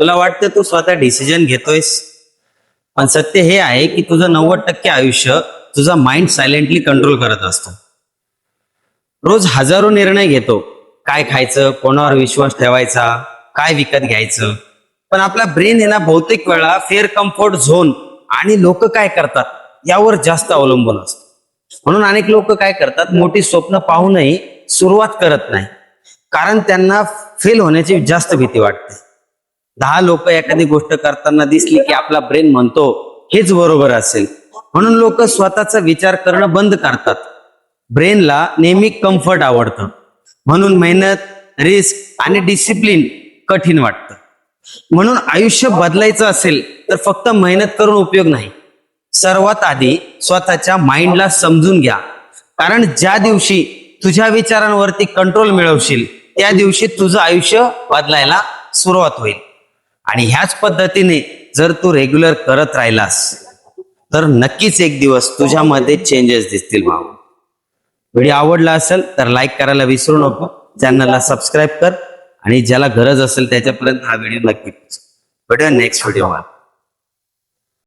तुला वाटतं तू स्वतः डिसिजन घेतोयस, पण सत्य हे आहे की तुझं 90% आयुष्य तुझा माइंड सायलेंटली कंट्रोल करत असतो. रोज हजारो निर्णय घेतो, काय खायचं, कोणावर विश्वास ठेवायचा, काय विकत घ्यायचं. पण आपला ब्रेन आहे ना बहुतेक वेळा फेअर कम्फर्ट झोन आणि लोक काय करतात यावर जास्त अवलंबून असतो. म्हणून अनेक लोक काय करतात, मोठी स्वप्न पाहूनही सुरुवात करत नाही, कारण त्यांना फेल होण्याची जास्त भीती वाटते. 10 लोक एखादी गोष्ट करताना दिसली की आपला ब्रेन म्हणतो हेच बरोबर असेल, म्हणून लोक स्वतःचा विचार करणं बंद करतात. ब्रेनला नेहमी कम्फर्ट आवडतं, म्हणून मेहनत, रिस्क आणि डिसिप्लिन कठीण वाटतं. म्हणून आयुष्य बदलायचं असेल तर फक्त मेहनत करून उपयोग नाही. सर्वात आधी स्वतःच्या माइंडला समजून घ्या, कारण ज्या दिवशी तुझ्या विचारांवरती कंट्रोल मिळवशील त्या दिवशी तुझं आयुष्य बदलायला सुरुवात होईल. आणि ह्याच पद्धतीने जर तू रेग्युलर करत राहिलास तर नक्कीच एक दिवस तुझ्यामध्ये चेंजेस दिसतील भाऊ. व्हिडिओ आवडला असेल तर लाईक करायला विसरू नको, चॅनलला सबस्क्राईब कर आणि ज्याला गरज असेल त्याच्यापर्यंत हा व्हिडिओ नक्की पोहोचव. भेटूया नेक्स्ट व्हिडिओ.